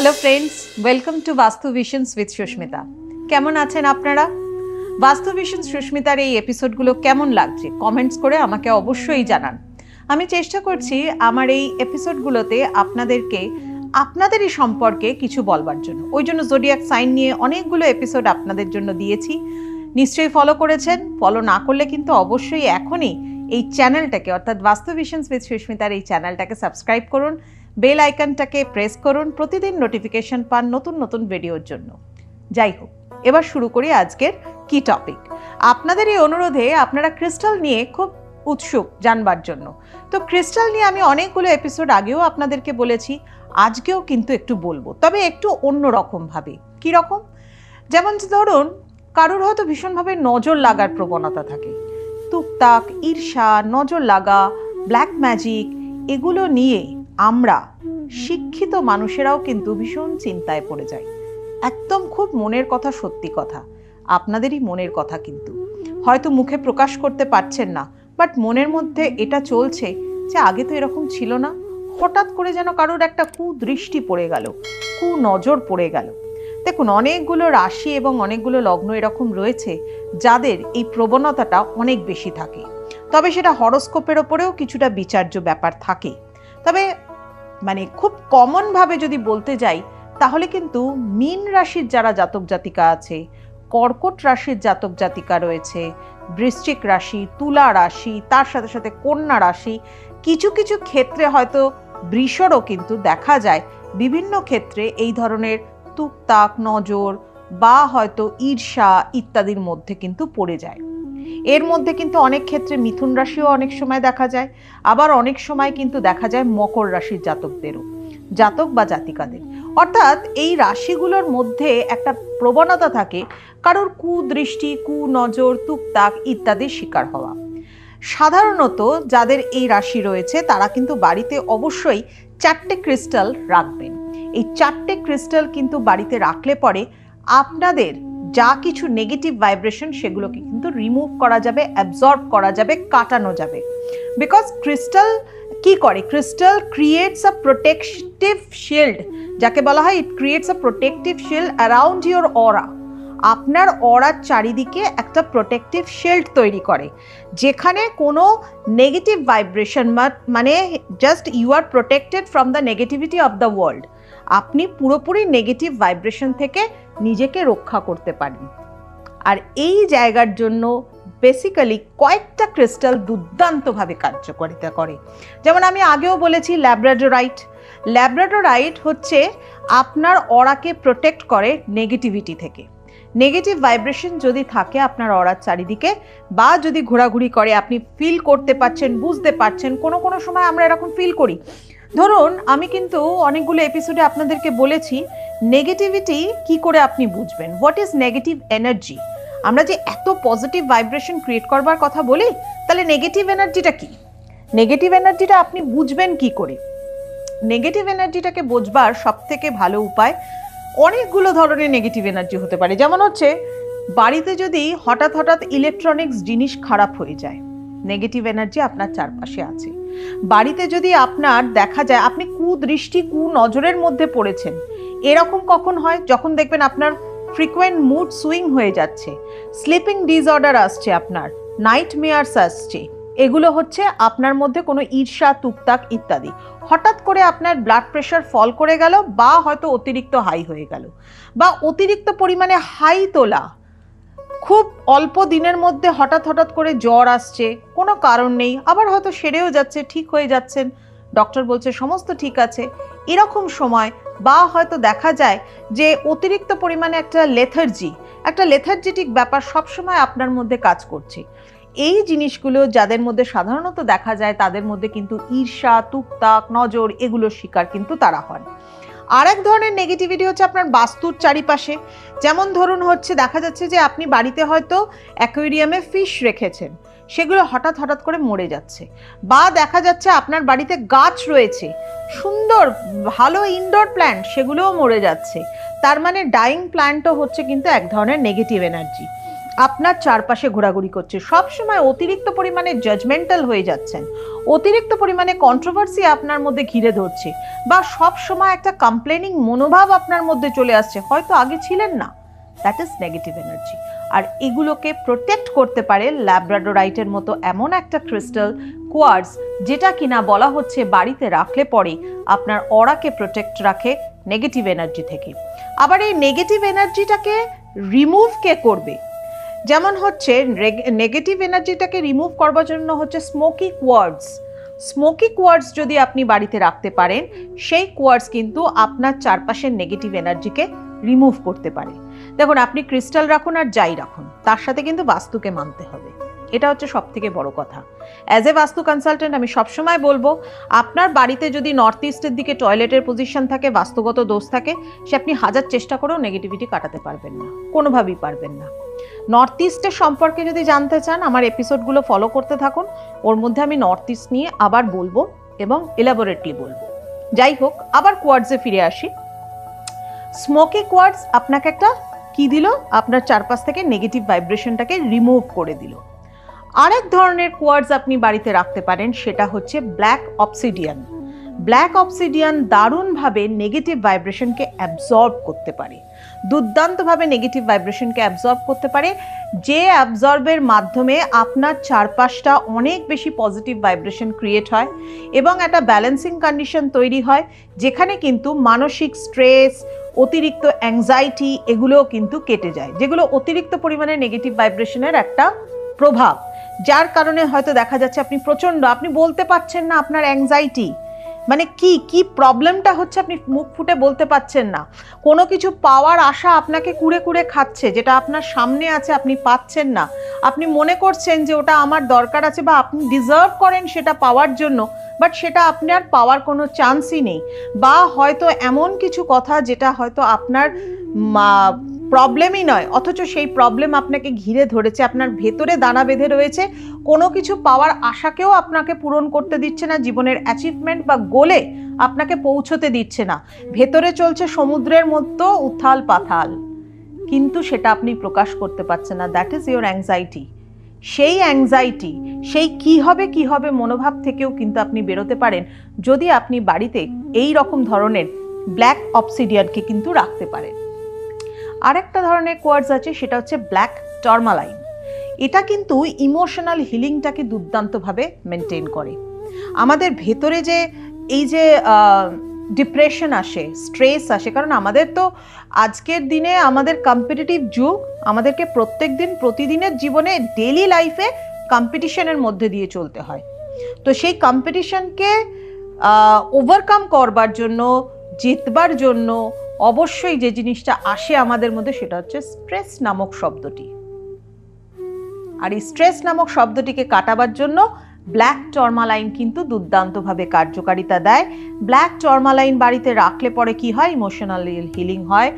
Hello friends, welcome to বাস্তু visions with Susmita. কেমন আছেন আপনারা? বাস্তু ভিশনস সুস্মিতার এই এপিসোডগুলো কেমন লাগছে কমেন্টস করে আমাকে অবশ্যই জানান। আমি চেষ্টা করছি আমার এই এপিসোডগুলোতে আপনাদেরকে আপনাদেরই সম্পর্কে কিছু বলবার জন্য। ওই জন্য জোডিয়াক সাইন নিয়ে অনেকগুলো এপিসোড আপনাদের জন্য দিয়েছি। নিশ্চয়ই ফলো করেছেন। ফলো না করলে কিন্তু অবশ্যই এখনই এই চ্যানেলটাকে অর্থাৎ বাস্তু ভিশনস উইথ সুস্মিতার এই চ্যানেলটাকে সাবস্ক্রাইব করুন, বেল আইকনটাকে প্রেস করুন, প্রতিদিন নোটিফিকেশন পান নতুন নতুন ভিডিওর জন্য। যাই হোক, এবার শুরু করি আজকের কি টপিক। আপনাদের এই অনুরোধে আপনারা ক্রিস্টাল নিয়ে খুব উৎসুক জানবার জন্য। তো ক্রিস্টাল নিয়ে আমি অনেকগুলো এপিসোড আগেও আপনাদেরকে বলেছি, আজকেও কিন্তু একটু বলবো, তবে একটু অন্য রকম ভাবে। কি রকম? যেমন ধরুন, কারোর হয়তো ভীষণভাবে নজর লাগার প্রবণতা থাকে। টুকটাক, ঈর্ষা, নজর লাগা, ব্ল্যাক ম্যাজিক, এগুলো নিয়ে আমরা শিক্ষিত মানুষেরাও কিন্তু ভীষণ চিন্তায় পড়ে যাই। একদম খুব মনের কথা, সত্যি কথা, আপনাদেরই মনের কথা, কিন্তু হয়তো মুখে প্রকাশ করতে পারছেন না, বাট মনের মধ্যে এটা চলছে যে আগে তো এরকম ছিল না, হঠাৎ করে যেন কারোর একটা কুদৃষ্টি পড়ে গেল, কুনজর পড়ে গেল। দেখুন, অনেকগুলো রাশি এবং অনেকগুলো লগ্ন এরকম রয়েছে যাদের এই প্রবণতাটা অনেক বেশি থাকে। তবে সেটা হরোস্কোপের ওপরেও কিছুটা বিচার্য ব্যাপার থাকে। তবে খুব কমন ভাবে যদি বলতে যাই, তাহলে কিন্তু মীন রাশির যারা জাতক জাতিকা আছে, কর্কট রাশির জাতক জাতিকা রয়েছে, বৃশ্চিক রাশি, তুলা রাশি, তার সাথে সাথে কন্যা রাশি, কিছু কিছু ক্ষেত্রে হয়তো বৃষরও কিন্তু দেখা যায় বিভিন্ন ক্ষেত্রে এই ধরনের টুকটাক, নজর বা হয়তো ঈর্ষা ইত্যাদির মধ্যে কিন্তু পড়ে যায়। এর মধ্যে কিন্তু অনেক ক্ষেত্রে মিথুন রাশিও অনেক সময় দেখা যায়, আবার অনেক সময় কিন্তু দেখা যায় মকর রাশির জাতকদেরও, জাতক বা জাতিকাদের। অর্থাৎ এই রাশিগুলোর মধ্যে একটা প্রবণতা থাকে কারোর কুদৃষ্টি, কুনজর, টুকটাক ইত্যাদির শিকার হওয়া। সাধারণত যাদের এই রাশি রয়েছে তারা কিন্তু বাড়িতে অবশ্যই 4টে ক্রিস্টাল রাখবেন। এই 4টে ক্রিস্টাল কিন্তু বাড়িতে রাখলে পরে আপনাদের যা কিছু নেগেটিভ ভাইব্রেশন সেগুলোকে কিন্তু রিমুভ করা যাবে, অ্যাবজর্ব করা যাবে, কাটানো যাবে। বিকজ ক্রিস্টাল কি করে? Crystal creates a protective shield, যাকে বলা হয় it creates a protective shield around your aura. আপনার অরার চারিদিকে একটা প্রোটেকটিভ শিল্ড তৈরি করে, যেখানে কোনো negative vibration just you are protected from the negativity of the world. আপনি পুরোপুরি নেগেটিভ ভাইব্রেশন থেকে নিজেকে রক্ষা করতে পারেন। আর এই জায়গার জন্য বেসিক্যালি কয়েকটা ক্রিস্টাল দুর্দান্তভাবে কার্যকারিতা করে। যেমন আমি আগেও বলেছি, ল্যাব্রাডোরাইট। ল্যাব্রাডোরাইট হচ্ছে আপনার অরাকে প্রোটেক্ট করে নেগেটিভিটি থেকে। নেগেটিভ ভাইব্রেশন যদি থাকে আপনার অরার চারিদিকে, বা যদি ঘোরাঘুরি করে, আপনি ফিল করতে পারছেন, বুঝতে পারছেন। কোনো কোনো সময় আমরা এরকম ফিল করি। ধরুন, আমি কিন্তু অনেকগুলো এপিসোডে আপনাদেরকে বলেছি নেগেটিভিটি কি করে আপনি বুঝবেন, হোয়াট ইজ নেগেটিভ এনার্জি। আমরা যে এত পজিটিভ ভাইব্রেশন ক্রিয়েট করবার কথা বলি, তাহলে নেগেটিভ এনার্জিটা কি? নেগেটিভ এনার্জিটা আপনি বুঝবেন কি করে? নেগেটিভ এনার্জিটাকে বোঝবার সব থেকে ভালো উপায়, অনেকগুলো ধরনের নেগেটিভ এনার্জি হতে পারে। যেমন হচ্ছে, বাড়িতে যদি হঠাৎ হঠাৎ ইলেকট্রনিক্স জিনিস খারাপ হয়ে যায়, নেগেটিভ এনার্জি আপনার চারপাশে আছে। বাড়িতে যদি আপনার দেখা যায় আপনি কুদৃষ্টি, কুনজরের মধ্যে পড়েছেন, এরকম কখন হয়? যখন দেখবেন আপনার ফ্রিকোয়েন্ট মুড সুইং হয়ে যাচ্ছে, স্লিপিং ডিসঅর্ডার আসছে, আপনার নাইট মেয়ার্স আসছে, এগুলো হচ্ছে আপনার মধ্যে কোনো ঈর্ষা, টুকটাক ইত্যাদি। হঠাৎ করে আপনার ব্লাড প্রেশার ফল করে গেল, বা হয়তো অতিরিক্ত হাই হয়ে গেল, বা অতিরিক্ত পরিমাণে হাই তোলা, খুব অল্প দিনের মধ্যে হঠাৎ হঠাৎ করে জ্বর আসছে, কোনো কারণ নেই, আবার হয়তো সেরেও যাচ্ছে, ঠিক হয়ে যাচ্ছেন, ডক্টর বলছে সমস্ত ঠিক আছে, এরকম সময়। বা হয়তো দেখা যায় যে অতিরিক্ত পরিমাণে একটা লেথার্জিটিক ব্যাপার সবসময় আপনার মধ্যে কাজ করছে। এই জিনিসগুলো যাদের মধ্যে সাধারণত দেখা যায়, তাদের মধ্যে কিন্তু ঈর্ষা, টুকটাক, নজর এগুলোর শিকার কিন্তু তারা হন। আর এক ধরনের নেগেটিভিটি হচ্ছে আপনার বাস্তুর চারিপাশে। যেমন ধরুন হচ্ছে, দেখা যাচ্ছে যে আপনি বাড়িতে হয়তো অ্যাকোয়ারিয়ামে ফিশ রেখেছেন, সেগুলো হঠাৎ হঠাৎ করে মরে যাচ্ছে। বা দেখা যাচ্ছে আপনার বাড়িতে গাছ রয়েছে, সুন্দর ভালো ইনডোর প্ল্যান্ট, সেগুলোও মরে যাচ্ছে। তার মানে ডাইং প্ল্যান্টও হচ্ছে কিন্তু এক ধরনের নেগেটিভ এনার্জি। আপনার চারপাশে ঘোরাঘুরি করছে, সবসময় অতিরিক্ত পরিমাণে জাজমেন্টাল হয়ে যাচ্ছেন, অতিরিক্ত পরিমাণে কন্ট্রোভার্সি আপনার মধ্যে ঘিরে ধরছে, বা সব সময় একটা কমপ্লেনিং মনোভাব আপনার মধ্যে চলে আসছে, হয়তো আগে ছিলেন না, দ্যাট ইজ নেগেটিভ এনার্জি। আর এগুলোকে প্রোটেক্ট করতে পারে ল্যাব্রাডোরাইটের মতো এমন একটা ক্রিস্টাল কোয়ার্টজ, যেটা কিনা বলা হচ্ছে বাড়িতে রাখলে পরে আপনার অরাকে প্রোটেক্ট রাখে নেগেটিভ এনার্জি থেকে। আবার এই নেগেটিভ এনার্জিটাকে রিমুভ কে করবে? যেমন হচ্ছে নেগেটিভ এনার্জিটাকে রিমুভ করবার জন্য হচ্ছে স্মোকি কোয়ার্টজ। স্মোকি কোয়ার্টজ যদি আপনি বাড়িতে রাখতে পারেন, সেই কোয়ার্টজ কিন্তু আপনার চারপাশের নেগেটিভ এনার্জিকে রিমুভ করতে পারে। দেখুন, আপনি ক্রিস্টাল রাখুন আর যাই রাখুন, তার সাথে কিন্তু বাস্তুকে মানতে হবে, এটা হচ্ছে সব থেকে বড় কথা। অ্যাজ এ বাস্তু কনসালটেন্ট আমি সবসময় বলবো, আপনার বাড়িতে যদি নর্থ ইস্টের দিকে টয়লেটের পজিশন থাকে, বাস্তুগত দোষ থাকে, সে আপনি হাজার চেষ্টা করেও নেগেটিভিটি কাটাতে পারবেন না, কোনোভাবেই পারবেন না। নর্থ ইস্টের সম্পর্কে যদি জানতে চান, আমার এপিসোডগুলো ফলো করতে থাকুন, ওর মধ্যে আমি নর্থ ইস্ট নিয়ে আবার বলবো এবং এলাবোরেটলি বলবো। যাই হোক, আবার কোয়ার্টজে ফিরে আসি। স্মোকি কোয়ার্টজ আপনাকে একটা কি দিল? আপনার চারপাশ থেকে নেগেটিভ ভাইব্রেশনটাকে রিমুভ করে দিল। আরেক ধরনের কোয়ার্টজ আপনি বাড়িতে রাখতে পারেন, সেটা হচ্ছে ব্ল্যাক অবসিডিয়ান। ব্ল্যাক অবসিডিয়ান দারুণভাবে নেগেটিভ ভাইব্রেশনকে অ্যাবজর্ব করতে পারে, দুর্দান্তভাবে নেগেটিভ ভাইব্রেশনকে অ্যাবজর্ব করতে পারে, যে অ্যাবজর্বের মাধ্যমে আপনার চারপাশটা অনেক বেশি পজিটিভ ভাইব্রেশন ক্রিয়েট হয় এবং একটা ব্যালেন্সিং কন্ডিশন তৈরি হয়, যেখানে কিন্তু মানসিক স্ট্রেস, অতিরিক্ত অ্যাংজাইটি এগুলোও কিন্তু কেটে যায়, যেগুলো অতিরিক্ত পরিমাণে নেগেটিভ ভাইব্রেশনের একটা প্রভাব, যার কারণে হয়তো দেখা যাচ্ছে আপনি বলতে পারছেন না আপনার অ্যাংজাইটি মানে কি প্রবলেমটা হচ্ছে, আপনি মুখ ফুটে বলতে পারছেন না, কোনো কিছু পাওয়ার আশা আপনাকে কুড়ে কুড়ে খাচ্ছে, যেটা আপনার সামনে আছে আপনি পাচ্ছেন না, আপনি মনে করছেন যে ওটা আমার দরকার আছে বা আপনি ডিজার্ভ করেন সেটা পাওয়ার জন্য, বাট সেটা আপনার পাওয়ার কোনো চান্সই নেই, বা হয়তো এমন কিছু কথা যেটা হয়তো আপনার প্রবলেমই নয়, অথচ সেই প্রবলেম আপনাকে ঘিরে ধরেছে, আপনার ভেতরে দানা বেঁধে রয়েছে, কোনো কিছু পাওয়ার আশাকেও আপনাকে পূরণ করতে দিচ্ছে না, জীবনের অ্যাচিভমেন্ট বা গোলে আপনাকে পৌঁছতে দিচ্ছে না, ভেতরে চলছে সমুদ্রের মতো উথাল পাথাল, কিন্তু সেটা আপনি প্রকাশ করতে পারছেন না। That is your anxiety. সেই অ্যাংজাইটি, সেই কি হবে মনোভাব থেকেও কিন্তু আপনি বেরোতে পারেন যদি আপনি বাড়িতে এই রকম ধরনের ব্ল্যাক অবসিডিয়ানকে কিন্তু রাখতে পারেন। আরেকটা ধরনের কোয়ার্টজ আছে, সেটা হচ্ছে ব্ল্যাক টরমালাইন। এটা কিন্তু ইমোশনাল হিলিংটাকে দুর্দান্তভাবে মেনটেন করে। আমাদের ভেতরে যে এই যে ডিপ্রেশন আসে, স্ট্রেস আসে, কারণ আমাদের তো আজকের দিনে আমাদের কম্পিটিটিভ যুগ, আমাদেরকে প্রতিদিনের জীবনে ডেইলি লাইফে কম্পিটিশনের মধ্যে দিয়ে চলতে হয়। তো সেই কম্পিটিশনকে ওভারকাম করবার জন্য, জিতবার জন্য অবশ্যই যে জিনিসটা আসে আমাদের মধ্যে, সেটা হচ্ছে স্ট্রেস নামক শব্দটি। আর এই স্ট্রেস নামক শব্দটিকে কাটাবার জন্য ব্ল্যাক টরমালাইন কিন্তু দুর্দান্তভাবে কার্যকারিতা দেয়। ব্ল্যাক টরমালাইন বাড়িতে রাখলে পরে কি হয়? ইমোশনাল হিলিং হয়।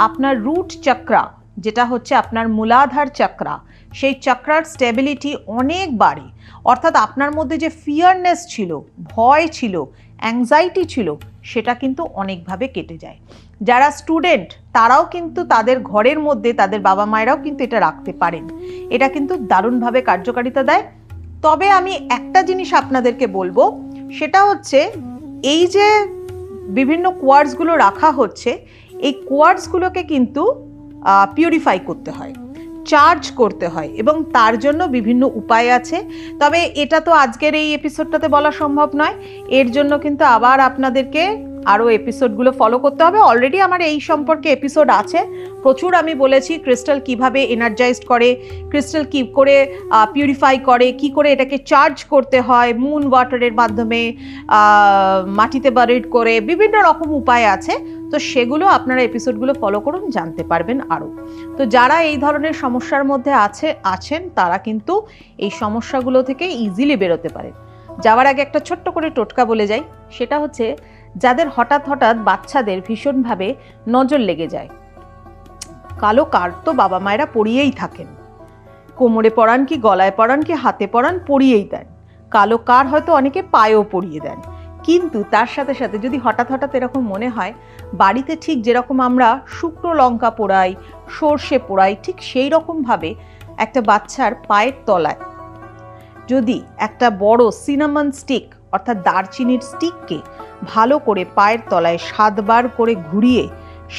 আপনার রুট চক্রা, যেটা হচ্ছে আপনার মূলাধার চক্রা, সেই চক্রার স্টেবিলিটি অনেক বাড়ে। অর্থাৎ আপনার মধ্যে যে ফিয়ারনেস ছিল, ভয় ছিল, অ্যাংজাইটি ছিল, সেটা কিন্তু অনেকভাবে কেটে যায়। যারা স্টুডেন্ট তারাও কিন্তু তাদের ঘরের মধ্যে, তাদের বাবা মায়েরাও কিন্তু এটা রাখতে পারেন। এটা কিন্তু দারুণভাবে কার্যকারিতা দেয়। তবে আমি একটা জিনিস আপনাদেরকে বলবো, সেটা হচ্ছে এই যে বিভিন্ন কোয়ার্টজগুলো রাখা হচ্ছে, এই কোয়ার্টজগুলোকে কিন্তু পিউরিফাই করতে হয়, চার্জ করতে হয়, এবং তার জন্য বিভিন্ন উপায় আছে। তবে এটা তো আজকের এই এপিসোডটাতে বলা সম্ভব নয়, এর জন্য কিন্তু আবার আপনাদেরকে আরও এপিসোডগুলো ফলো করতে হবে। অলরেডি আমার এই সম্পর্কে এপিসোড আছে প্রচুর। আমি বলেছি ক্রিস্টাল কিভাবে এনার্জাইজড করে, ক্রিস্টাল কি করে পিউরিফাই করে, কি করে এটাকে চার্জ করতে হয়, মুন ওয়াটারের মাধ্যমে, মাটিতে বারিড করে, বিভিন্ন রকম উপায় আছে। তো সেগুলো আপনারা এপিসোডগুলো ফলো করুন, জানতে পারবেন আরও। তো যারা এই ধরনের সমস্যার মধ্যে আছেন তারা কিন্তু এই সমস্যাগুলো থেকে ইজিলি বেরোতে পারেন। যাওয়ার আগে একটা ছোট্ট করে টোটকা বলে যাই, সেটা হচ্ছে যাদের হঠাৎ বাচ্চাদের ভীষণভাবে নজর লেগে যায়, কালো কার তো বাবা মায়েরা পরিয়েই থাকেন, কোমরে পরান কি গলায় পরান কি হাতে পরান, পরিয়েই দেন। কালো কার হয়তো অনেকে পায়েও পরিয়ে দেন। কিন্তু তার সাথে সাথে যদি হঠাৎ এরকম মনে হয় বাড়িতে ঠিক যেরকম আমরা শুকনো লঙ্কা পোড়াই, সর্ষে পোড়াই, ঠিক সেই রকমভাবে একটা বাচ্চার পায়ের তলায় যদি একটা বড় সিনামন স্টিক অর্থাৎ দারচিনির স্টিককে ভালো করে পায়ের তলায় 7 বার করে ঘুরিয়ে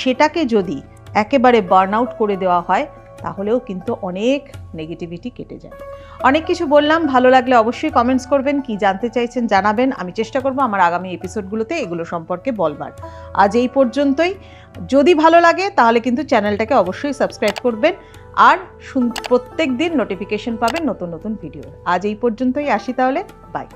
সেটাকে যদি একেবারে বার্ন আউট করে দেওয়া হয় তাহলেও কিন্তু অনেক নেগেটিভিটি কেটে যায়। অনেক কিছু বললাম, ভালো লাগলে অবশ্যই কমেন্টস করবেন, কি জানতে চাইছেন জানাবেন। আমি চেষ্টা করব আমার আগামী এপিসোডগুলোতে এগুলো সম্পর্কে বলবার। আজ এই পর্যন্তই। যদি ভালো লাগে তাহলে কিন্তু চ্যানেলটাকে অবশ্যই সাবস্ক্রাইব করবেন আর প্রত্যেক দিন নোটিফিকেশন পাবেন নতুন নতুন ভিডিও। আজ এই পর্যন্তই, আসি তাহলে, বাই।